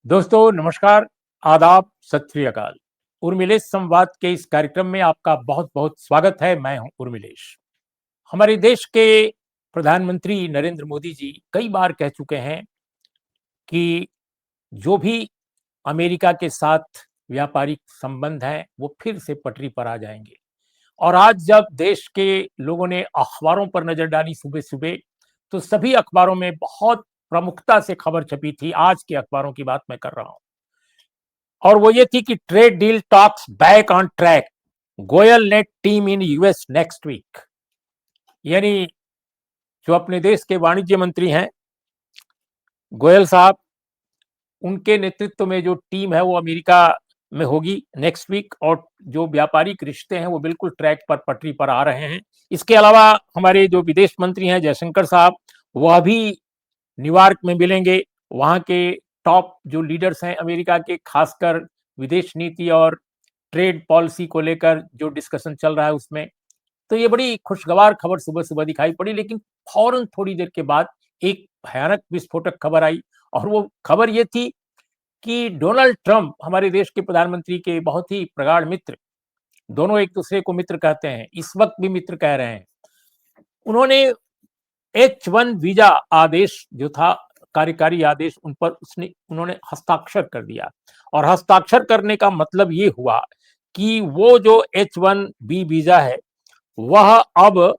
दोस्तों नमस्कार, आदाब, सत श्री अकाल। उर्मिलेश संवाद के इस कार्यक्रम में आपका बहुत-बहुत स्वागत है। मैं हूं उर्मिलेश। हमारे देश के प्रधानमंत्री नरेंद्र मोदी जी कई बार कह चुके हैं कि जो भी अमेरिका के साथ व्यापारिक संबंध हैं, वो फिर से पटरी पर आ जाएँगे। और आज जब देश के लोगों ने अखबारों पर नज़र डाली सुबह-सुबह, तो सभी अखबारों में बहुत प्रमुखता से खबर छपी थी। आज के अखबारों की बात मैं कर रहा हूं। और वो ये थी कि trade deal talks back on track, Goyal net team in US next week. यानी जो अपने देश के वाणिज्य मंत्री हैं गोयल साहब, उनके नेतृत्व में जो टीम है वो अमेरिका में होगी नेक्स्ट वीक, और जो व्यापारिक रिश्ते हैं वो बिल्कुल ट्रैक पर पटरी पर आ रहे हैं। इसके अलावा हमारे जो विदेश मंत्री हैं जयशंकर साहब, वह भी न्यूयॉर्क में मिलेंगे। वहाँ के टॉप जो लीडर्स हैं अमेरिका के, खासकर विदेश नीति और ट्रेड पॉलिसी को लेकर जो डिस्कशन चल रहा है उसमें। तो ये बड़ी खुशगवार खबर सुबह-सुबह दिखाई पड़ी, लेकिन फ़ौरन थोड़ी देर के बाद एक भयानक विस्फोटक खबर आई, और वो खबर ये थी कि डोनाल्ड ट्रंप, हमारे देश के प्रधानमंत्री के बहुत ही प्रगाढ़ मित्र, दोनों एक-दूसरे को मित्र कहते हैं, इस वक़्त भी मित्र कह रहे हैं। उन्होंने H-1 वीज़ा आदेश जो था, कार्यकारी आदेश, उन पर उन्होंने हस्ताक्षर कर दिया। और हस्ताक्षर करने का मतलब ये हुआ कि वो जो H-1B वीज़ा है, वह अब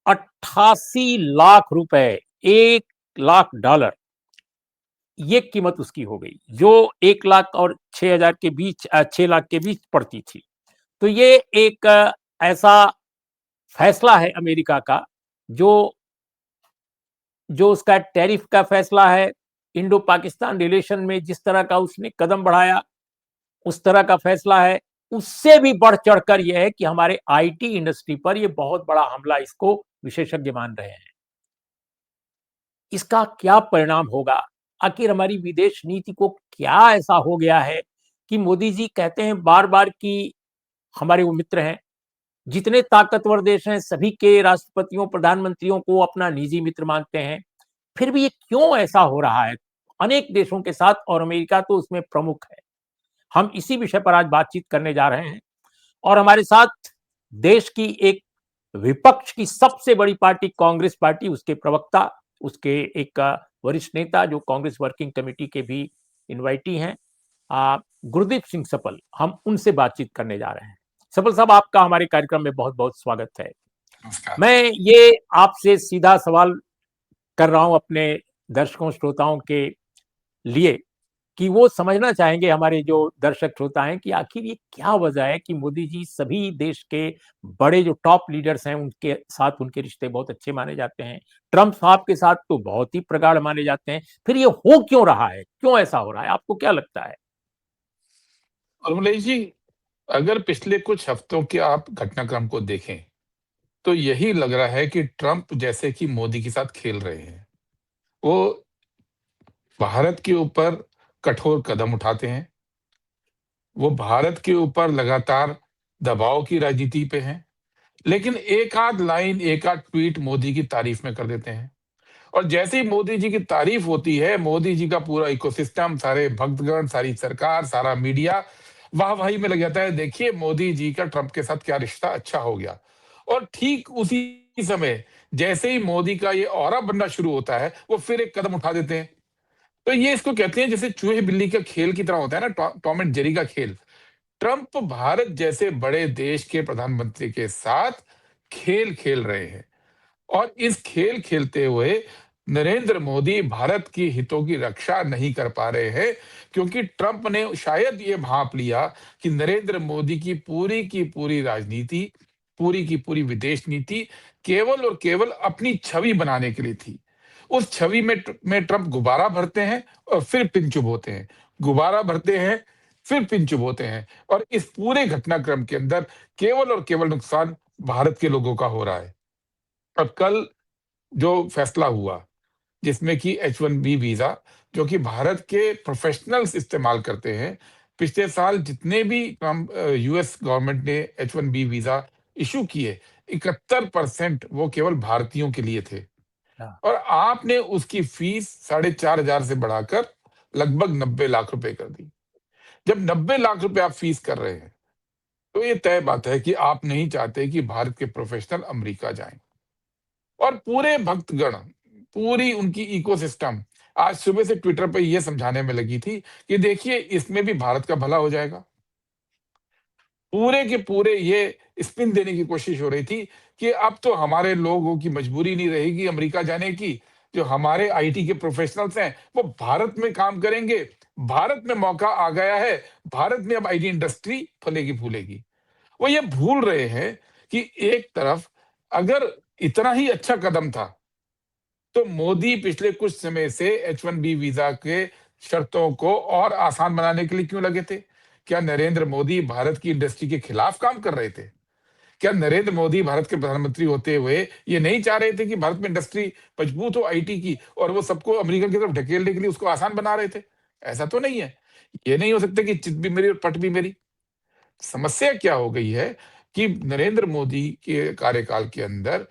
88 लाख रुपए, $1 लाख, ये कीमत उसकी हो गई, जो 1 लाख और 6,000 के बीच 6 लाख के बीच पड़ती थी। तो ये एक ऐसा फैसला है अमेरिका का, जो जो उसका टैरिफ का फैसला है, इंडो पाकिस्तान रिलेशन में जिस तरह का उसने कदम बढ़ाया, उस तरह का फैसला है। उससे भी बढ़ चढ़कर यह है कि हमारे आईटी इंडस्ट्री पर ये बहुत बड़ा हमला, इसको विशेषज्ञ मान रहे हैं। इसका क्या परिणाम होगा? आखिर हमारी विदेश नीति को क्या ऐसा हो गया है कि मोदी जी कहते हैं बार-बार कि हमारे वो मित्र हैं, जितने ताकतवर देश हैं सभी के राष्ट्रपतियों, प्रधानमंत्रियों को अपना निजी मित्र मानते हैं। फिर भी ये क्यों ऐसा हो रहा है अनेक देशों के साथ, और अमेरिका तो उसमें प्रमुख है। हम इसी विषय पर आज बातचीत करने जा रहे हैं, और हमारे साथ देश की एक विपक्ष की सबसे बड़ी पार्टी कांग्रेस पार्टी, उसके प्रवक्ता, उसके एक वरिष्ठ नेता जो कांग्रेस वर्किंग कमेटी के भी इनवाइटी हैं, गुरदीप सिंह सपल, हम उनसे बातचीत करने जा रहे हैं। सपल साहब, आपका हमारे कार्यक्रम में बहुत-बहुत स्वागत है। नमस्कार। मैं ये आपसे सीधा सवाल कर रहा हूं अपने दर्शकों श्रोताओं के लिए, कि वो समझना चाहेंगे, हमारे जो दर्शक श्रोता हैं, कि आखिर ये क्या वजह है कि मोदी जी सभी देश के बड़े जो टॉप लीडर्स हैं उनके साथ उनके रिश्ते बहुत अच्छे माने जाते हैं, ट्रंप साहब के साथ तो बहुत ही प्रगाढ़ माने जाते हैं। फिर ये हो क्यों रहा है? क्यों ऐसा हो रहा है? आपको क्या लगता है? और मलेश जी, अगर पिछले कुछ हफ्तों के आप घटनाक्रम को देखें, तो यही लग रहा है कि ट्रंप जैसे कि मोदी के साथ खेल रहे हैं। वो भारत के ऊपर कठोर कदम उठाते हैं, वो भारत के ऊपर लगातार दबाव की राजनीति पे हैं, लेकिन एक आध लाइन, एक आध ट्वीट मोदी की तारीफ में कर देते हैं। और जैसे ही मोदी जी की तारीफ होती है, मोदी जी का पूरा इकोसिस्टम, सारे भक्तगण, सारी सरकार, सारा मीडिया वाह-वाही में लग जाता है। देखिए मोदी जी का ट्रंप के साथ क्या रिश्ता अच्छा हो गया। और ठीक उसी समय जैसे ही मोदी का ये ऑरा बनना शुरू होता है, वो फिर एक कदम उठा देते हैं। तो ये इसको कहते हैं जैसे चूहे-बिल्ली का खेल की तरह होता है ना, टॉम एंड जेरी का खेल। ट्रंप भारत जैसे बड़े देश के प्रधानमंत्री के साथ खेल खेल रहे हैं। और इस खेल खेलते हुए नरेंद्र मोदी भारत की हितों की रक्षा नहीं कर पा रहे हैं, क्योंकि ट्रंप ने शायद ये भांप लिया कि नरेंद्र मोदी की पूरी राजनीति, पूरी की पूरी विदेश नीति केवल और केवल अपनी छवि बनाने के लिए थी। उस छवि में ट्रंप गुब्बारा भरते हैं और फिर पिन चुभोते हैं, गुब्बारा भरते हैं, फिर पिन चुभोते हैं। और इस पूरे घटनाक्रम के अंदर केवल और केवल नुकसान भारत के लोगों का हो रहा है। अब कल जो फैसला हुआ, जिसमें कि H-1B वीज़ा, जो कि भारत के प्रोफ़ेशनल्स इस्तेमाल करते हैं, पिछले साल जितने भी यूएस गवर्नमेंट ने H-1B वीज़ा इश्यू किए, 71% वो केवल भारतीयों के लिए थे। हाँ। और आपने उसकी फीस 4,500 से बढ़ाकर लगभग 90 लाख रुपए कर दी। जब 90 लाख रुपए आप फीस कर रहे हैं, तो ये तय बात है कि आप नहीं चाहते कि भारत के प्रोफेशनल अमेरिका जाएं। और पूरे भक्तगण, पूरी उनकी इकोसिस्टम आज सुबह से ट्विटर पे ये समझाने में लगी थी कि देखिए इसमें भी भारत का भला हो जाएगा। पूरे के पूरे ये स्पिन देने की कोशिश हो रही थी कि अब तो हमारे लोगों की मजबूरी नहीं रहेगी अमेरिका जाने की। जो हमारे आईटी के प्रोफेशनल्स हैं, वो भारत में काम करेंगे। भारत में मौका आ गया है। भारत में अब आईटी इंडस्ट्री फलेगी-फूलेगी। वो ये भूल रहे हैं कि एक तरफ अगर इतना ही अच्छा कदम था, तो मोदी पिछले कुछ समय से H-1B वीजा के शर्तों को और आसान बनाने के लिए क्यों लगे थे? क्या नरेंद्र मोदी भारत की इंडस्ट्री के खिलाफ काम कर रहे थे? क्या नरेंद्र मोदी भारत के प्रधानमंत्री होते हुए ये नहीं चाह रहे थे कि भारत में इंडस्ट्री मजबूत हो आईटी की और वो सबको अमेरिका की तरफ ढकेलने के लिए उसको आसान बना रहे थे? ऐसा तो नहीं है। ये नहीं हो सकता कि चित भी मेरी और पट भी मेरी। समस्या क्या हो गई है कि नरेंद्र मोदी के कार्यकाल के अंदर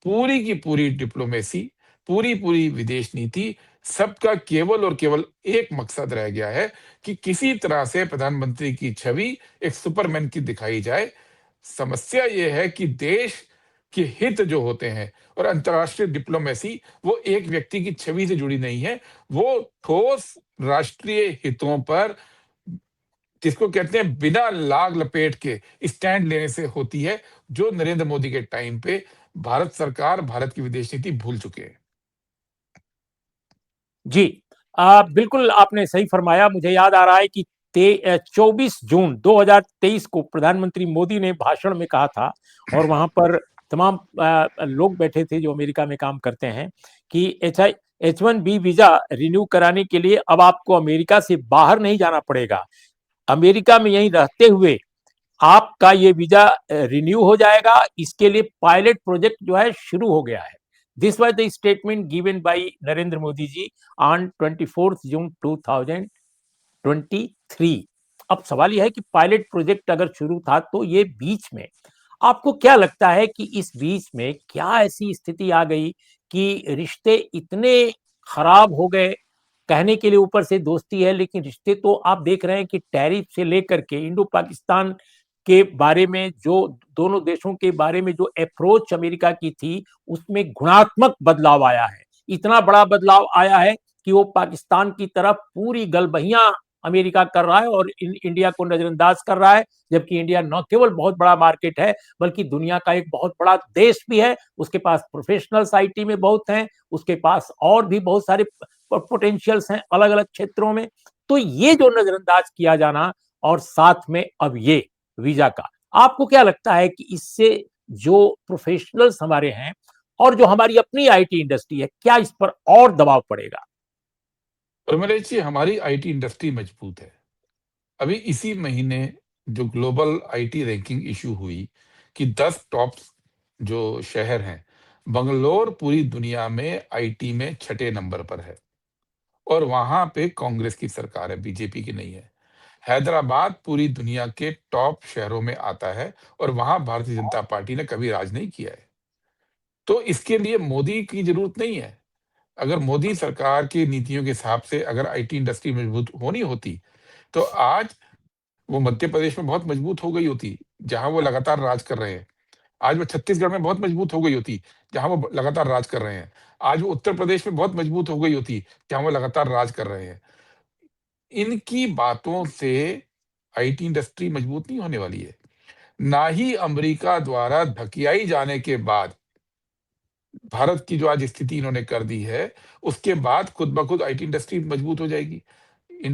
पूरी की पूरी डिप्लोमेसी, पूरी-पूरी विदेश नीति, सबका केवल और केवल एक मकसद रह गया है कि किसी तरह से प्रधानमंत्री की छवि एक सुपरमैन की दिखाई जाए। समस्या ये है कि देश के हित जो होते हैं और अंतर्राष्ट्रीय डिप्लोमेसी, वो एक व्यक्ति की छवि से जुड़ी नहीं है। वो ठोस राष्ट्रीय हितों पर, जिसको कहते हैं बिना लाग लपेट के स्टैंड लेने से होती है, जो नरेंद्र मोदी के टाइम पे भारत सरकार, भारत की विदेश नीति भूल चुके हैं। जी। बिल्कुल आपने सही फरमाया। मुझे याद आ रहा है कि 24 जून 2023 को प्रधानमंत्री मोदी ने भाषण में कहा था, और वहाँ पर तमाम लोग बैठे थे जो अमेरिका में काम करते हैं, कि H-1B वीज़ा रिन्यू कराने के लिए अब आपको अमेरिका से बाहर नहीं जाना पड़ेगा। अमेरिका में यहीं रहते हुए आपका ये वीज़ा रिन्यू हो जाएगा। इसके लिए पायलट प्रोजेक्ट जो है शुरू हो गया है। This was the statement given by Narendra Modi ji on 24 June 2023। अब सवाल यह है कि पायलट प्रोजेक्ट अगर शुरू था तो ये बीच में, आपको क्या लगता है कि इस बीच में क्या ऐसी स्थिति आ गई कि रिश्ते इतने खराब हो गए? कहने के लिए ऊपर से दोस्ती है, लेकिन रिश्ते तो आप देख रहे हैं कि टैरिफ से लेकर के इंडो पाकिस्तान के बारे में, जो दोनों देशों के बारे में जो अप्रोच अमेरिका की थी, उसमें गुणात्मक बदलाव आया है। इतना बड़ा बदलाव आया है कि वो पाकिस्तान की तरफ पूरी गलबहियां अमेरिका कर रहा है और इंडिया को नजरअंदाज कर रहा है। जबकि इंडिया न केवल बहुत बड़ा मार्केट है, बल्कि दुनिया का एक बहुत बड़ा देश भी है। उसके पास प्रोफेशनल्स आईटी में बहुत हैं, उसके पास और भी बहुत सारे पोटेंशियल्स हैं अलग अलग क्षेत्रों में। तो ये जो नजरअंदाज किया जाना, और साथ में अब ये वीजा का, आपको क्या लगता है कि इससे जो प्रोफेशनल्स हमारे हैं और जो हमारी अपनी आईटी इंडस्ट्री है, क्या इस पर और दबाव पड़ेगा? उर्मिलेश जी, हमारी आईटी इंडस्ट्री मजबूत है। अभी इसी महीने जो ग्लोबल आईटी रैंकिंग इश्यू हुई कि 10 टॉप जो शहर हैं, बंगलोर पूरी दुनिया में आईटी में छठे नंबर पर है और वहां पे कांग्रेस की सरकार है, बीजेपी की नहीं है। हैदराबाद पूरी दुनिया के टॉप शहरों में आता है और वहां भारतीय जनता पार्टी ने कभी राज नहीं किया है। तो इसके लिए मोदी की जरूरत नहीं है। अगर मोदी सरकार की नीतियों के हिसाब से अगर आईटी इंडस्ट्री मजबूत होनी होती, तो आज वो मध्य प्रदेश में बहुत मजबूत हो गई होती, जहाँ वो लगातार राज कर रहे हैं। आज वो छत्तीसगढ़ में बहुत मजबूत हो गई होती, जहाँ वो लगातार राज कर रहे हैं। आज वो उत्तर प्रदेश में बहुत मजबूत हो गई होती, जहाँ वो लगातार राज कर रहे हैं। इनकी बातों से आईटी इंडस्ट्री मजबूत नहीं होने वाली है। ना ही अमेरिका द्वारा धकियाई जाने के बाद भारत की जो आज स्थिति इन्होंने कर दी है, उसके बाद खुद ब खुद आईटी इंडस्ट्री मजबूत हो जाएगी।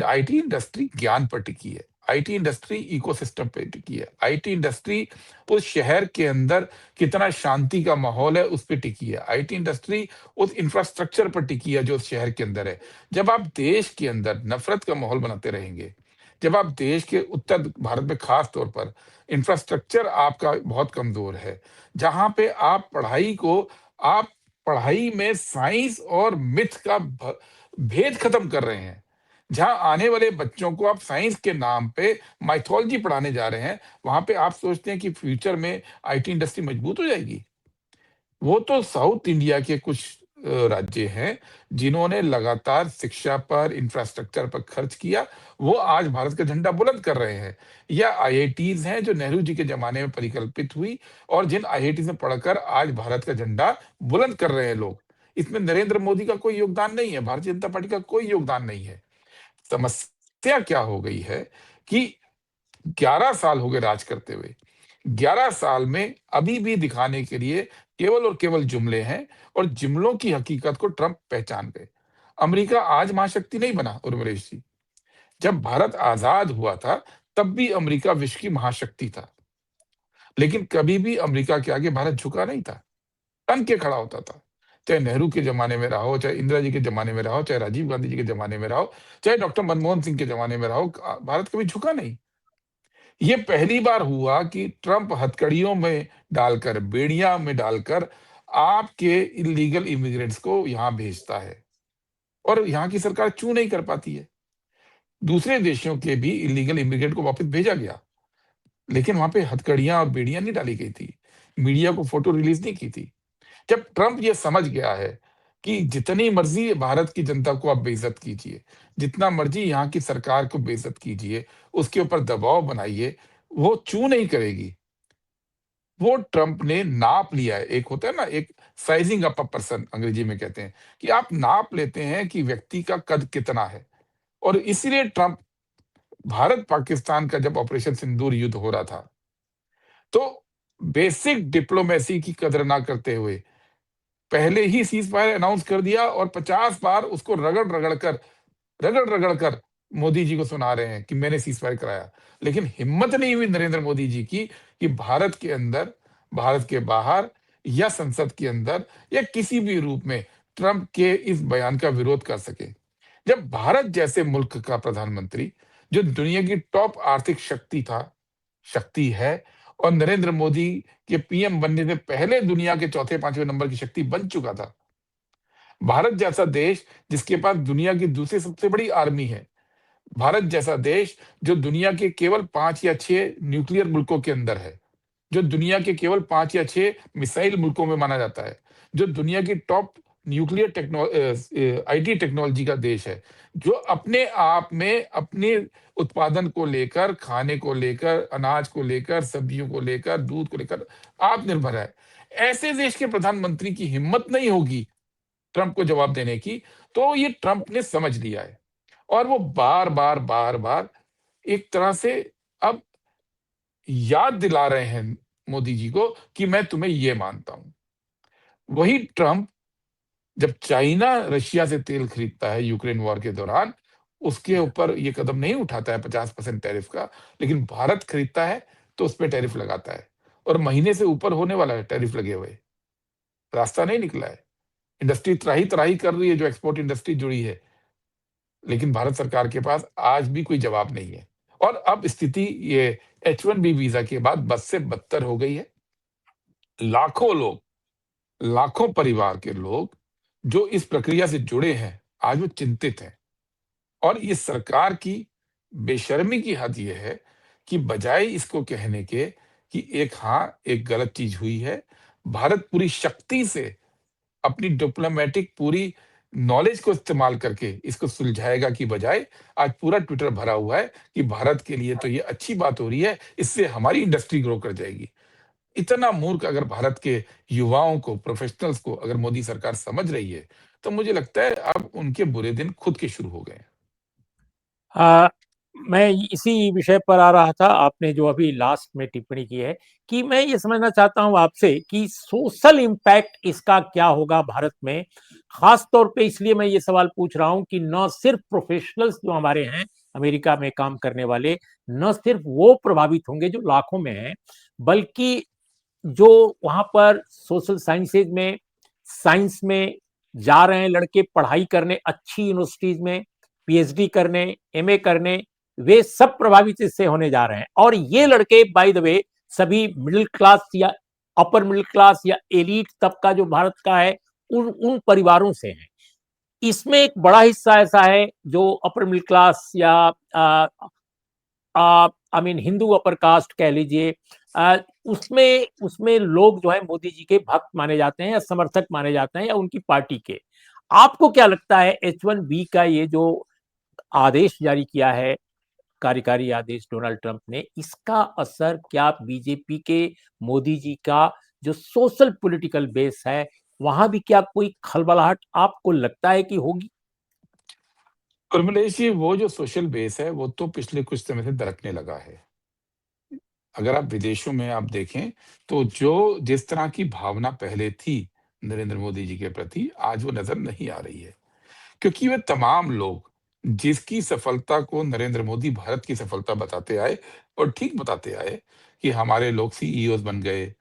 आईटी इंडस्ट्री ज्ञान पर टिकी है। आईटी इंडस्ट्री इकोसिस्टम पे टिकी है। आईटी इंडस्ट्री उस शहर के अंदर कितना शांति का माहौल है उस पे टिकी है। आईटी इंडस्ट्री उस इंफ्रास्ट्रक्चर पर टिकी है जो उस शहर के अंदर है। जब आप देश के अंदर नफरत का माहौल बनाते रहेंगे, जब आप देश के उत्तर भारत में खास तौर पर इंफ्रास्ट्रक्चर आपका बहुत कमजोर है, जहां पे आप पढ़ाई में साइंस और मिथ का भेद खत्म कर रहे हैं, जहां आने वाले बच्चों को आप साइंस के नाम पे माइथोलॉजी पढ़ाने जा रहे हैं, वहां पे आप सोचते हैं कि फ्यूचर में आईटी इंडस्ट्री मजबूत हो जाएगी। वो तो साउथ इंडिया के कुछ राज्य हैं जिन्होंने लगातार शिक्षा पर, इंफ्रास्ट्रक्चर पर खर्च किया, वो आज भारत का झंडा बुलंद कर रहे हैं। या आईआईटीज़ हैं जो नेहरू जी के ज़माने में परिकल्पित हुई और जिन आईआईटीज़ में पढ़कर आज भारत का झंडा बुलंद कर रहे हैं लोग। इसमें नरेंद्र मोदी का कोई योगदान नहीं है, भारतीय जनता पार्टी का कोई योगदान नहीं है। समस्या क्या हो गई है कि 11 साल हो गए राज करते हुए। 11 साल में अभी भी दिखाने के लिए केवल और केवल जुमले हैं और जुमलों की हकीकत को ट्रंप पहचान गए। अमेरिका आज महाशक्ति नहीं बना उर्वरेश जी। जब भारत आजाद हुआ था, तब भी अमेरिका विश्व की महाशक्ति था। लेकिन कभी भी अमेरिका के आगे भारत झुका नहीं था, तन के खड़ा होता था। चाहे नेहरू के ज़माने में रहा हो, चाहे इंदिरा जी के ज़माने में रहा हो, चाहे राजीव गांधी जी के ज़माने में रहा हो, चाहे डॉक्टर मनमोहन सिंह के ज़माने में रहा हो, भारत कभी झुका नहीं। ये पहली बार हुआ कि ट्रंप हथकड़ियों में डालकर, बेड़ियां में डालकर आपके इल्लीगल इमिग्रेंट्स को यहां भेजता है और यहां की सरकार चू नहीं कर पाती है। दूसरे देशों के भी इल्लीगल इमिग्रेंट को वापस भेजा गया, लेकिन वहां पे हथकड़ियां और बेड़ियां नहीं डाली गई थी, मीडिया को फोटो रिलीज नहीं की थी। जब ट्रंप ये समझ गया है कि जितनी मर्जी भारत की जनता को आप बेइज्जत कीजिए, जितना मर्जी यहाँ की सरकार को बेइज्जत कीजिए, उसके ऊपर दबाव बनाइए, वो चू नहीं करेगी। वो ट्रंप ने नाप लिया है। एक होता है ना, एक साइजिंग अप अ पर्सन अंग्रेजी में कहते हैं कि आप नाप लेते हैं कि व्यक्ति का कद कितना है। और इसीलिए ट्रंप, भारत पाकिस्तान का जब ऑपरेशन सिंदूर युद्ध हो रहा था, तो बेसिक डिप्लोमेसी की कदर ना करते हुए पहले ही सीज फायर अनाउंस कर दिया और 50 बार उसको रगड़-रगड़ कर मोदी जी को सुना रहे हैं कि मैंने सीज फायर कराया। लेकिन हिम्मत नहीं हुई नरेंद्र मोदी जी की कि भारत के अंदर, भारत के बाहर या संसद के अंदर या किसी भी रूप में ट्रंप के इस बयान का विरोध कर सके। जब भारत जैसे मुल्क का प्रधानमंत्री, जो दुनिया की टॉप आर्थिक शक्ति है और नरेंद्र मोदी के पीएम बनने से पहले दुनिया के चौथे, 5वें नंबर की शक्ति बन चुका था। भारत जैसा देश जिसके पास दुनिया की दूसरी सबसे बड़ी आर्मी है, भारत जैसा देश जो दुनिया के केवल 5 या 6 न्यूक्लियर मुल्कों के अंदर है, जो दुनिया के केवल 5 या 6 मिसाइल मुल्कों में माना जाता है, जो दुनिया की टॉप न्यूक्लियर आईटी टेक्नोलॉजी का देश है, जो अपने आप में अपने उत्पादन को लेकर, खाने को लेकर, अनाज को लेकर, सब्जियों को लेकर, दूध को लेकर आत्मनिर्भर है। ऐसे देश के प्रधानमंत्री की हिम्मत नहीं होगी ट्रंप को जवाब देने की, तो ये ट्रंप ने समझ लिया है और वो बार-बार एक तरह से अब याद दिला रहे हैं मोदी जी को कि मैं तुम्हें ये मानता हूं। वही ट्रंप जब चाइना रशिया से तेल खरीदता है यूक्रेन वॉर के दौरान, उसके ऊपर ये कदम नहीं उठाता है 50% टैरिफ का, लेकिन भारत खरीदता है तो उस पे टैरिफ लगाता है और महीने से ऊपर होने वाला है टैरिफ लगे हुए। रास्ता नहीं निकला है। इंडस्ट्री त्राही-त्राही कर रही है, जो एक्सपोर्ट इंडस्ट्री जुड़ी है, लेकिन भारत सरकार के पास आज भी कोई जवाब नहीं है। और अब स्थिति ये H-1B वीज़ा के बाद बद से बदतर हो गई है। लाखों लोग, लाखों परिवार के लोग जो इस प्रक्रिया से जुड़े हैं, आज वो चिंतित हैं। और इस सरकार की बेशर्मी की हद ये है कि बजाय इसको कहने के कि एक गलत चीज़ हुई है, भारत पूरी शक्ति से अपनी डिप्लोमेटिक पूरी नॉलेज को इस्तेमाल करके इसको सुलझाएगा की बजाय आज पूरा ट्विटर भरा हुआ है कि भारत के लिए तो ये अच्छी बात हो रही है, इससे हमारी इंडस्ट्री ग्रो कर जाएगी। इतना मूर्ख अगर भारत के युवाओं को, प्रोफेशनल्स को अगर मोदी सरकार समझ रही है, तो मुझे लगता है अब उनके बुरे दिन खुद के शुरू हो गए हैं। अ, मैं इसी विषय पर आ रहा था, आपने जो अभी लास्ट में टिप्पणी की है, कि मैं ये समझना चाहता हूँ आपसे कि सोशल इम्पैक्ट इसका क्या होगा भारत में? ख़ास तौर पे इसलिए मैं ये सवाल पूछ रहा हूँ कि न सिर्फ़ प्रोफ़ेशनल्स जो हमारे हैं, अमेरिका में काम करने वाले, न सिर्फ़ वो प्रभावित होंगे जो लाखों में हैं, बल्कि जो वहाँ पर सोशल साइंस में जा रहे हैं लड़के पढ़ाई करने अच्छी यूनिवर्सिटीज़ में, पीएचडी करने, एमए करने, वे सब प्रभावित इससे होने जा रहे हैं। और ये लड़के बाय द वे सभी मिडिल क्लास या अपर मिडिल क्लास या एलीट तबका जो भारत का है, उन उन परिवारों से हैं। इसमें एक बड़ा हिस्सा ऐसा है जो अपर मिडिल क्लास या I mean Hindu upper caste कह लीजिए, उसमें उसमें लोग जो है मोदी जी के भक्त माने जाते हैं या समर्थक माने जाते हैं या उनकी पार्टी के। आपको क्या लगता है H1B का ये जो आदेश जारी किया है, कार्यकारी आदेश डोनाल्ड ट्रंप ने, इसका असर क्या बीजेपी के मोदी जी का जो सोशल पॉलिटिकल बेस है, वहां भी क्या कोई खलबलाहट आपको लगता है कि होगी? उर्मिलेश जी, वो जो सोशल बेस है, वो तो पिछले कुछ समय से दरकने लगा है। अगर आप विदेशों में आप देखें, तो जो जिस तरह की भावना पहले थी नरेंद्र मोदी जी के प्रति, आज वो नज़र नहीं आ रही है। क्योंकि वे तमाम लोग जिसकी सफलता को नरेंद्र मोदी भारत की सफलता बताते आए और ठीक बताते आए कि हमारे लोग सीईओज़ बन गए,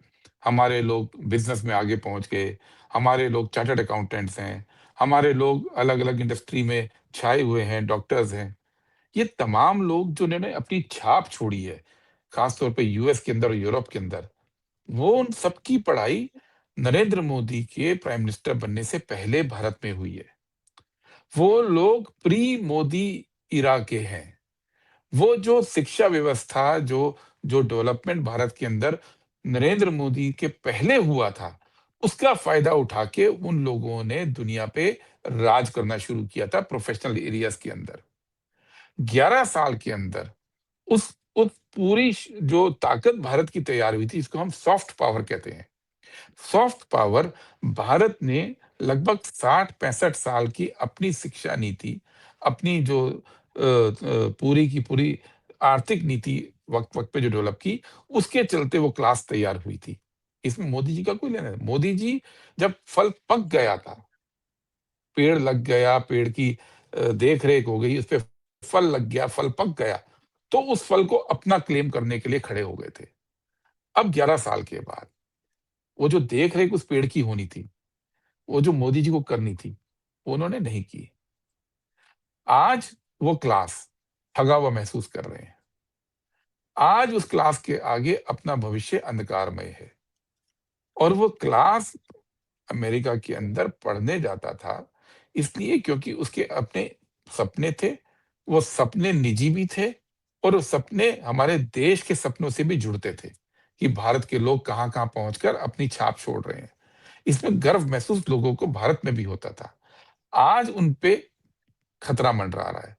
हमारे लोग बिज़नेस में आगे पहुँच गए, हमारे लोग चार्टर्ड अकाउंटेंट्स हैं, हमारे लोग अलग-अलग इंडस्ट्री में छाए हुए हैं, डॉक्टर्स हैं। ये तमाम लोग जिन्होंने अपनी छाप छोड़ी है, खास तौर पे यूएस के अंदर और यूरोप के अंदर, वो उन सबकी पढ़ाई नरेंद्र मोदी के प्राइम मिनिस्टर बनने से पहले भारत में हुई है। वो लोग प्री मोदी इरा के हैं। वो जो शिक्षा व्यवस्था, जो जो डेवलपमेंट भारत के अंदर नरेंद्र मोदी के पहले हुआ था, उसका फ़ायदा उठा के उन लोगों ने दुनिया पे राज करना शुरू किया था प्रोफ़ेशनल एरियाज़ के अंदर। 11 साल के अंदर उस पूरी जो ताकत भारत की तैयार हुई थी, इसको हम सॉफ्ट पावर कहते हैं। सॉफ्ट पावर, भारत ने लगभग 60-65 साल की अपनी शिक्षा नीति, अपनी जो पूरी की पूरी आर्थिक नीति वक्त-वक्त पे जो डेवलप की, उसके चलते वो क्लास तैयार हुई थी। इसमें मोदी जी का कोई लेना नहीं। मोदी जी जब फल पक गया था, पेड़ लग गया, पेड़ की देख-रेख हो गई, उसपे फल लग गया, फल पक गया, तो उस फल को अपना क्लेम करने के लिए खड़े हो गए थे। अब 11 साल के बाद, वो जो देख-रेख उस पेड़ की होनी थी, वो जो मोदी जी को करनी थी, वो उन्होंने नहीं की। आज वो क्लास ठगा हुआ महसूस कर रहे हैं। आज उस क्लास के आगे अपना भविष्य अंधकारमय है और वो क्लास अमेरिका के अंदर पढ़ने जाता था, इसलिए क्योंकि उसके अपने सपने थे, वो सपने निजी भी थे और वो सपने हमारे देश के सपनों से भी जुड़ते थे, कि भारत के लोग कहाँ-कहाँ पहुँचकर अपनी छाप छोड़ रहे हैं। इसमें गर्व महसूस लोगों को भारत में भी होता था। आज उन पे खतरा मंडरा रहा है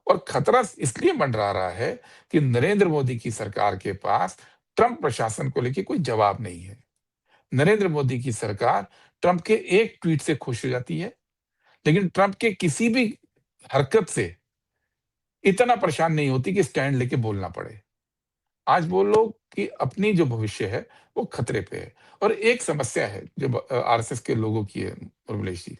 और खतरा इसलिए मंडरा रहा है कि नरेंद्र मोदी की सरकार के पास ट्रंप प्रशासन को लेके कोई जवाब नहीं है। नरेंद्र मोदी की सरकार ट्रंप के एक ट्वीट से खुश हो जाती है, लेकिन ट्रंप के किसी भी हरकत से इतना परेशान नहीं होती कि स्टैंड लेके बोलना पड़े। आज वो लोग की अपनी जो भविष्य है, वो खतरे पे है और एक समस्या है जो आरएसएस के लोगों की है, उर्मिलेश जी।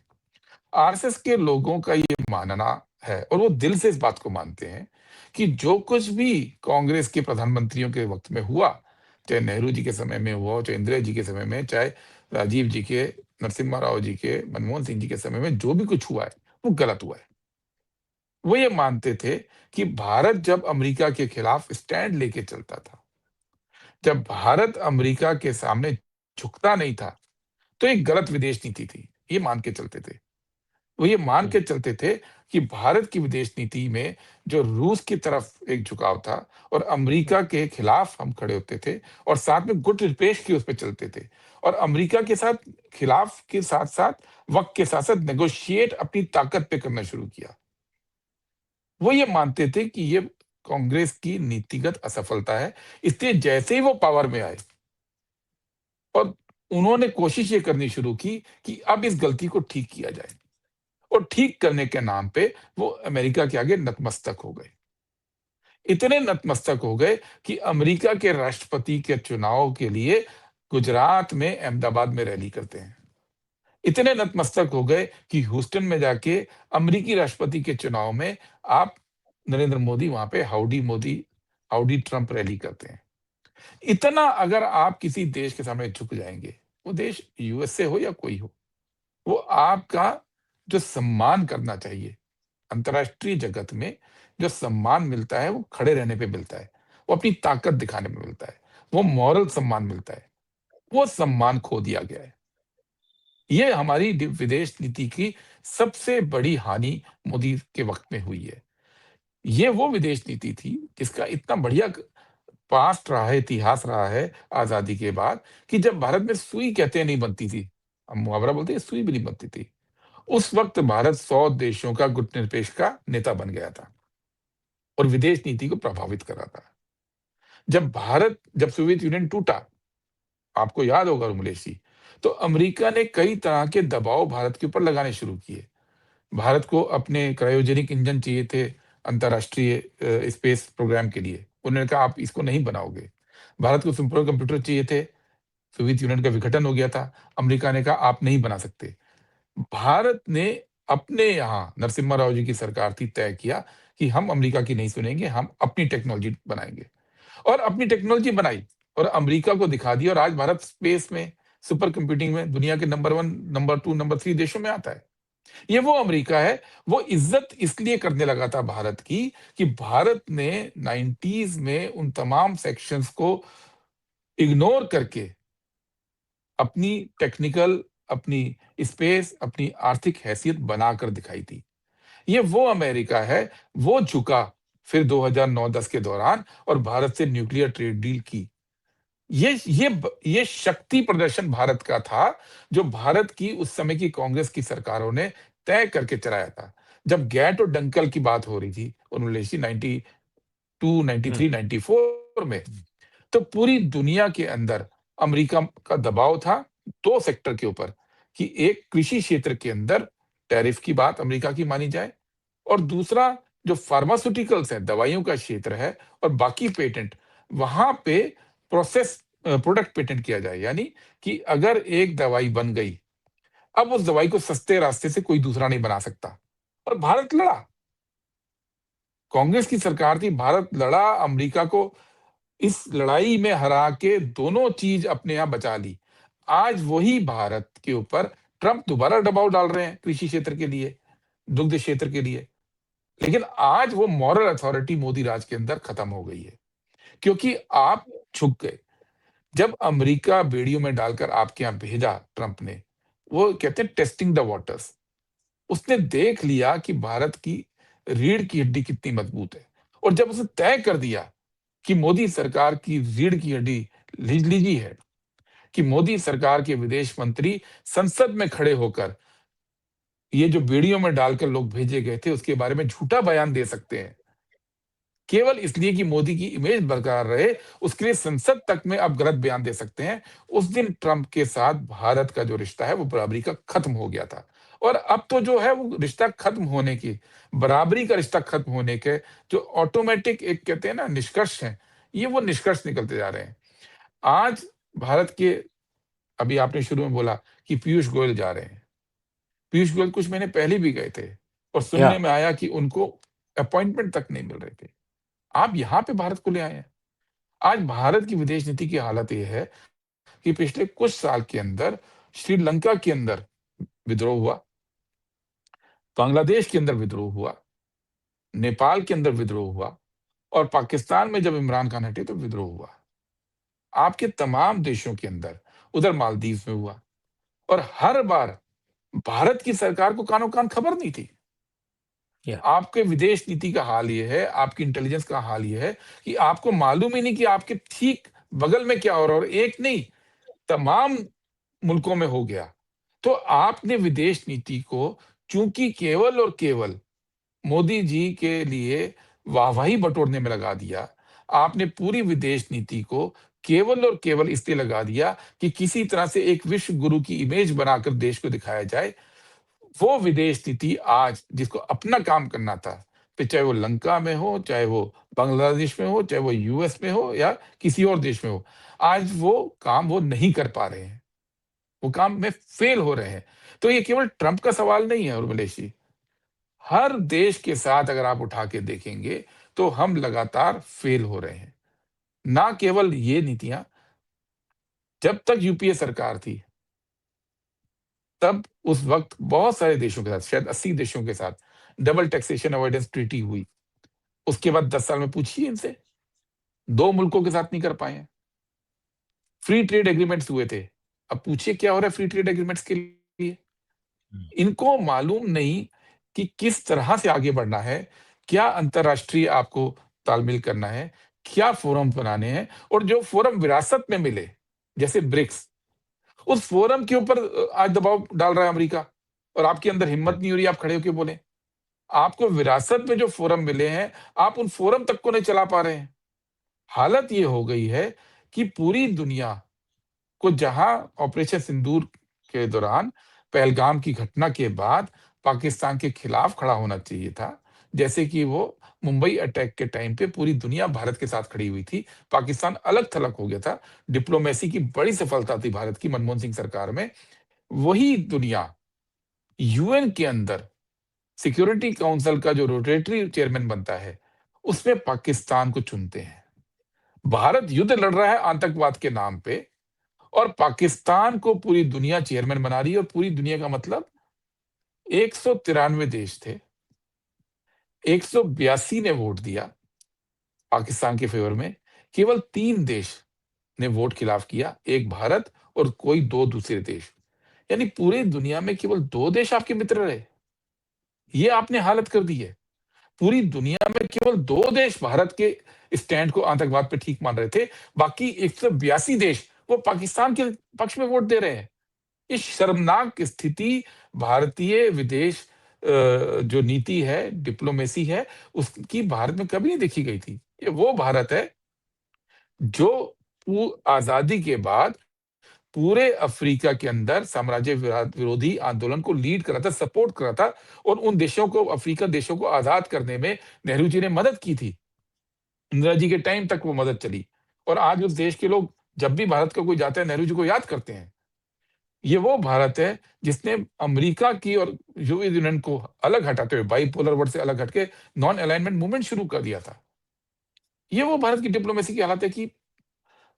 आरएसएस के लोगों का ये मानना है और वो दिल से इस बात को मानते हैं कि जो कुछ भी कांग्रेस के प्रधानमंत्रियों के वक्त में हुआ, चाहे नेहरू जी के समय में हुआ हो, चाहे इंदिरा जी के समय में, चाहे राजीव जी के, नरसिम्हा राव जी के, मनमोहन सिंह जी के समय में, जो भी कुछ हुआ है, वो गलत हुआ है। वो ये मानते थे कि भारत जब अमेरिका के खिलाफ स्टैंड लेके चलता था, जब भारत अमेरिका के सामने झुकता नहीं था, तो एक गलत विदेश नीति थी। ये मान के चलते थे। वो ये मान हुँ। के चलते थे कि भारत की विदेश नीति में जो रूस की तरफ एक झुकाव था और हुँ। अमेरिका के खिलाफ हम खड़े होते थे और साथ में गुटनिरपेक्ष की उस पे चलते थे और अमेरिका के साथ खिलाफ के साथ-साथ वक़्त के साथ-साथ नेगोशिएट अपनी ताकत पे करना शुरू किया। वो ये मानते थे कि ये कांग्रेस की नीतिगत असफलता है, इसलिए जैसे ही वो पावर में आए और उन्होंने कोशिश ये करनी शुरू की कि अब इस गलती को ठीक किया जाए। और ठीक करने के नाम पे वो अमेरिका के आगे नतमस्तक हो गए। इतने नतमस्तक हो गए कि अमेरिका के राष्ट्रपति के चुनाव के लिए गुजरात में, अहमदाबाद में रैली करते हैं। इतने नतमस्तक हो गए कि ह्यूस्टन में जाके अमेरिकी राष्ट्रपति के चुनाव में आप नरेंद्र मोदी वहां पे मोदी, हाउडी ट्रंप रैली करते हैं। इतना अगर आप किसी देश के सामने झुक जाएंगे, वो देश यूएसए हो या कोई हो, वो आपका जो सम्मान करना चाहिए अंतर्राष्ट्रीय जगत में, जो सम्मान मिलता है वो खड़े रहने पे मिलता है, वो अपनी ताकत दिखाने में मिलता है, वो मॉरल सम्मान मिलता है, वो सम्मान खो दिया गया है। ये हमारी विदेश नीति की सबसे बड़ी हानि मोदी के वक्त में हुई है। ये वो विदेश नीति थी जिसका इतना बढ़िया पास्ट रहा है, इतिहास रहा है आजादी के बाद कि जब भारत में सुई कहते हैं नहीं बनती थी, हम मुहावरा बोलते हैं सुई भी नहीं बनती थी। उस वक्त भारत 100 देशों का गुटनिरपेक्ष का नेता बन गया था और विदेश नीति को प्रभावित कर रहा था। जब सोवियत यूनियन टूटा, आपको याद होगा उमलेश जी, तो अमेरिका ने कई तरह के दबाव भारत के ऊपर लगाने शुरू किए। भारत को अपने क्रायोजेनिक इंजन चाहिए थे अंतर्राष्ट्रीय स्पेस प्रोग्राम के लिए। उन्होंने कहा आप इसको नहीं बनाओगे। भारत को सुपर कंप्यूटर चाहिए थे, सोवियत यूनियन का विघटन हो गया था। अमेरिका ने कहा आप नहीं बना सकते। भारत ने अपने यहाँ नरसिम्हा राव जी की सरकार थी, तय किया कि हम अमेरिका की नहीं सुनेंगे, हम अपनी टेक्नोलॉजी बनाएंगे और अपनी टेक्नोलॉजी बनाई और अमेरिका को दिखा दिया और आज भारत स्पेस में, सुपर कंप्यूटिंग में दुनिया के नंबर 1, नंबर 2, नंबर 3 देशों में आता है। ये वो अमेरिका है। वो इज्जत इसलिए करने लगा था भारत की कि भारत ने 90s में उन तमाम सेक्शंस को इग्नोर करके अपनी टेक्निकल, अपनी स्पेस, अपनी आर्थिक हैसियत बनाकर दिखाई थी। ये वो अमेरिका है, वो झुका फिर 2009-10 के दौरान और भारत से न्यूक्लियर ट्रेड डील की। ये शक्ति प्रदर्शन भारत का था, जो भारत की उस समय की कांग्रेस की सरकारों ने तय करके चलाया था। जब गैट और डंकल की बात हो रही थी 1992, हम्म, 93, 94 में, तो पूरी दुनिया के अंदर अमेरिका का दबाव था 2 सेक्टर के ऊपर कि एक कृषि क्षेत्र के अंदर टैरिफ की बात अमेरिका की मानी जाए और दूसरा जो फार्मास्यूटिकल्स है, दवाइयों का क्षेत्र है और बाकी पेटेंट, वहां पे प्रोसेस प्रोडक्ट पेटेंट किया जाए। यानी कि अगर एक दवाई बन गई, अब उस दवाई को सस्ते रास्ते से कोई दूसरा नहीं बना सकता। और भारत लड़ा, कांग्रेस की सरकार थी, भारत लड़ा, अमेरिका को इस लड़ाई में हरा के दोनों चीज अपने यहां बचा ली। आज वही भारत के ऊपर ट्रंप दोबारा दबाव डाल रहे हैं कृषि क्षेत्र के लिए, दुग्ध क्षेत्र के लिए। लेकिन आज वो मॉरल अथॉरिटी मोदी राज के अंदर खत्म हो गई है, क्योंकि आप झुक गए। जब अमेरिका बेड़ियों में डालकर आपके यहां भेजा ट्रंप ने, वो कहते हैं टेस्टिंग द वाटर्स, उसने देख लिया कि भारत की रीढ़ की हड्डी कितनी मजबूत है। और जब उसने तय कर दिया कि मोदी सरकार की रीढ़ की हड्डी लीजी है, कि मोदी सरकार के विदेश मंत्री संसद में खड़े होकर ये जो बेड़ियों में डालकर लोग भेजे गए थे उसके बारे में झूठा बयान दे सकते हैं, केवल इसलिए कि मोदी की इमेज बरकरार रहे, उसके लिए संसद तक में अब गलत बयान दे सकते हैं। उस दिन ट्रंप के साथ भारत का जो रिश्ता है वो बराबरी का खत्म हो गया था। और अब तो जो है वो रिश्ता खत्म होने की, बराबरी का रिश्ता खत्म होने के जो ऑटोमेटिक एक कहते हैं ना निष्कर्ष है, ये वो निष्कर्ष निकलते जा रहे हैं। आज भारत के, अभी आपने शुरू में बोला कि पीयूष गोयल जा रहे हैं। पीयूष गोयल कुछ महीने पहले भी गए थे और या सुनने में आया कि उनको अपॉइंटमेंट तक नहीं मिल रहे थे। आप यहाँ पे भारत को ले आए हैं। आज भारत की विदेश नीति की हालत ये है कि पिछले कुछ साल के अंदर श्रीलंका के अंदर विद्रोह हुआ, बांग्लादेश के अंदर विद्रोह हुआ, नेपाल के अंदर विद्रोह हुआ और पाकिस्तान में जब इमरान खान हटे तो विद्रोह हुआ। आपके तमाम देशों के अंदर, उधर मालदीव में हुआ और हर बार भारत की सरकार को कानो कान खबर नहीं थी। या आपके विदेश नीति का हाल ये है, आपकी इंटेलिजेंस का हाल ये है कि आपको मालूम ही नहीं कि आपके ठीक बगल में क्या हो रहा है, और एक नहीं, तमाम मुल्कों में हो गया। तो आपने विदेश नीति को चूंकि केवल और केवल मोदी जी के लिए वाहवाही बटोरने में लगा दिया, आपने पूरी विदेश नीति को केवल और केवल इसलिए लगा दिया कि किसी तरह से एक विश्व गुरु की इमेज बनाकर देश को दिखाया जाए। वो विदेश नीति आज जिसको अपना काम करना था, फिर चाहे वो लंका में हो, चाहे वो बांग्लादेश में हो, चाहे वो यूएस में हो या किसी और देश में हो, आज वो काम वो नहीं कर पा रहे हैं, वो काम में फेल हो रहे हैं। तो ये केवल ट्रंप का सवाल नहीं है उर्मिलेश जी, हर देश के साथ अगर आप उठा के देखेंगे तो हम लगातार फेल हो रहे हैं। ना केवल ये नीतियां, जब तक यूपीए सरकार थी तब उस वक्त बहुत सारे देशों के साथ, शायद 80 देशों के साथ डबल टैक्सेशन अवॉइडेंस ट्रीटी हुई। उसके बाद 10 साल में पूछिए इनसे, 2 मुल्कों के साथ नहीं कर पाए हैं। फ्री ट्रेड एग्रीमेंट्स हुए थे, अब पूछिए क्या हो रहा है फ्री ट्रेड एग्रीमेंट्स के लिए। इनको मालूम नहीं कि किस तरह से आगे बढ़ना है, क्या अंतरराष्ट्रीय आपको तालमेल करना है, क्या फोरम बनाने हैं, और जो फोरम विरासत में मिले जैसे ब्रिक्स, उस फोरम के ऊपर आज दबाव डाल रहा है अमेरिका, और आपके अंदर हिम्मत नहीं हो रही आप खड़े होकर बोले। आपको विरासत में जो फोरम मिले हैं, आप उन फोरम तक को नहीं चला पा रहे हैं। हालत ये हो गई है कि पूरी दुनिया को, जहां ऑपरेशन सिंदूर के दौरान पहलगाम की घटना के बाद पाकिस्तान के खिलाफ खड़ा होना चाहिए था, जैसे कि वो मुंबई अटैक के टाइम पे पूरी दुनिया भारत के साथ खड़ी हुई थी, पाकिस्तान अलग थलग हो गया था, डिप्लोमेसी की बड़ी सफलता थी भारत की मनमोहन सिंह सरकार में। वही दुनिया यूएन के अंदर सिक्योरिटी काउंसिल का जो रोटेटरी चेयरमैन बनता है, उसमें पाकिस्तान को चुनते हैं। भारत युद्ध लड़ रहा है आतंकवाद के नाम पे, और पाकिस्तान को पूरी दुनिया चेयरमैन बना रही है। और पूरी दुनिया का मतलब 193 देश थे, 182 ने वोट दिया पाकिस्तान के फेवर में, केवल 3 देश ने वोट खिलाफ किया, एक भारत और कोई 2 दूसरे देश। यानी पूरी दुनिया में केवल 2 देश आपके मित्र रहे। ये आपने हालत कर दी है। पूरी दुनिया में केवल 2 देश भारत के स्टैंड को आतंकवाद पे ठीक मान रहे थे, बाकी 182 देश वो पाकिस्तान के पक्ष में वोट दे रहे हैं। ये शर्मनाक स्थिति भारतीय विदेश जो नीति है, डिप्लोमेसी है, उसकी भारत में कभी नहीं देखी गई थी। ये वो भारत है जो आजादी के बाद पूरे अफ्रीका के अंदर साम्राज्य विरोधी आंदोलन को लीड कर रहा था, सपोर्ट कर रहा था, और उन देशों को, अफ्रीका देशों को आजाद करने में नेहरू जी ने मदद की थी। इंदिरा जी के टाइम तक वो मदद चली, और आज उस देश के लोग जब भी भारत का कोई जाता है, नेहरू जी को याद करते हैं। ये वो भारत है जिसने अमेरिका की और यूरोपियन यूनियन को अलग हटाते हुए, बाइपोलर वर्ल्ड से अलग हटके नॉन अलाइनमेंट मूवमेंट शुरू कर दिया था। ये वो भारत की डिप्लोमेसी की हालत है कि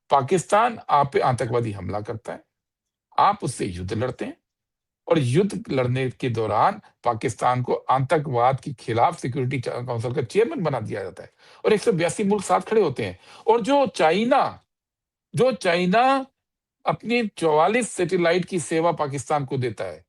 पाकिस्तान आप पे आतंकवादी हमला करता है, आप उससे युद्ध लड़ते हैं, और युद्ध लड़ने के दौरान पाकिस्तान को आतंकवाद के खिलाफ सिक्योरिटी काउंसिल का चेयरमैन बना दिया जाता है, और 182 मुल्क साथ खड़े होते हैं। और जो चाइना अपनी 44 सैटेलाइट की सेवा पाकिस्तान को देता है,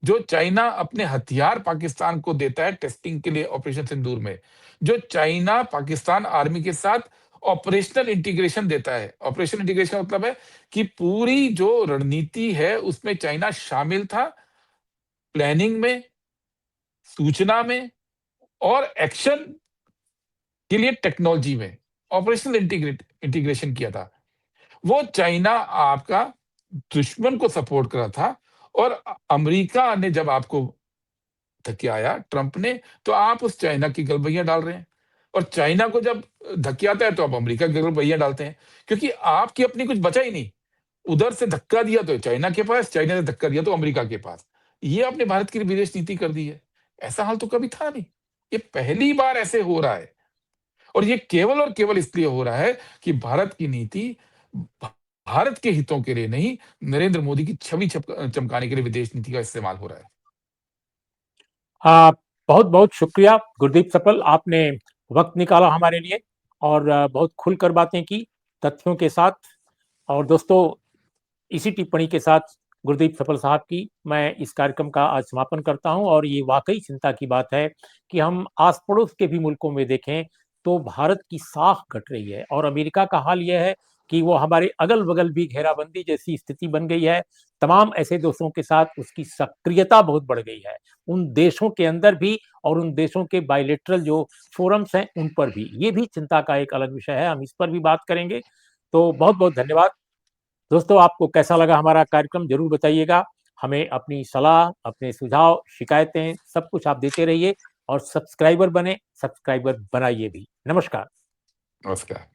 जो चाइना अपने हथियार पाकिस्तान को देता है टेस्टिंग के लिए ऑपरेशन सिंदूर में, जो चाइना पाकिस्तान आर्मी के साथ ऑपरेशनल इंटीग्रेशन देता है। ऑपरेशनल इंटीग्रेशन मतलब है कि पूरी जो रणनीति है उसमें चाइना शामिल था, प्लानिंग में, सूचना में, और एक्शन के लिए टेक्नोलॉजी में ऑपरेशनल इंटीग्रेशन किया था। वो चाइना आपका दुश्मन को सपोर्ट करा था, और अमेरिका ने जब आपको धकियाया, ट्रंप ने, तो आप उस चाइना की गलबैया डाल रहे हैं। और चाइना को जब धकियाता है तो आप अमेरिका की गलबैया डालते हैं, क्योंकि आपकी अपनी कुछ बचा ही नहीं। उधर से धक्का दिया तो चाइना के पास, चाइना से धक्का दिया तो अमेरिका के पास। ये आपने भारत की विदेश नीति कर दी है। ऐसा हाल तो कभी था नहीं, ये पहली बार ऐसे हो रहा है। और ये केवल और केवल इसलिए हो रहा है कि भारत की नीति भारत के हितों के लिए नहीं, नरेंद्र मोदी की छवि चमकाने के लिए विदेश नीति का इस्तेमाल हो रहा है। बहुत बहुत शुक्रिया गुरदीप सफल, आपने वक्त निकाला हमारे लिए और बहुत खुलकर बातें की तथ्यों के साथ। और दोस्तों, इसी टिप्पणी के साथ गुरदीप सफल साहब की मैं इस कार्यक्रम का आज समापन करता हूं। और ये वाकई चिंता की बात है कि हम आस पड़ोस के भी मुल्कों में देखें तो भारत की साख घट रही है, और अमेरिका का हाल यह है कि वो हमारे अगल बगल भी घेराबंदी जैसी स्थिति बन गई है। तमाम ऐसे देशों के साथ उसकी सक्रियता बहुत बढ़ गई है, उन देशों के अंदर भी और उन देशों के बायलेटरल जो फोरम्स हैं उन पर भी। ये भी चिंता का एक अलग विषय है, हम इस पर भी बात करेंगे। तो बहुत बहुत धन्यवाद दोस्तों। आपको कैसा लगा हमारा कार्यक्रम जरूर बताइएगा। हमें अपनी सलाह, अपने सुझाव, शिकायतें सब कुछ आप देते रहिए, और सब्सक्राइबर बनाइए भी। नमस्कार। नमस्कार।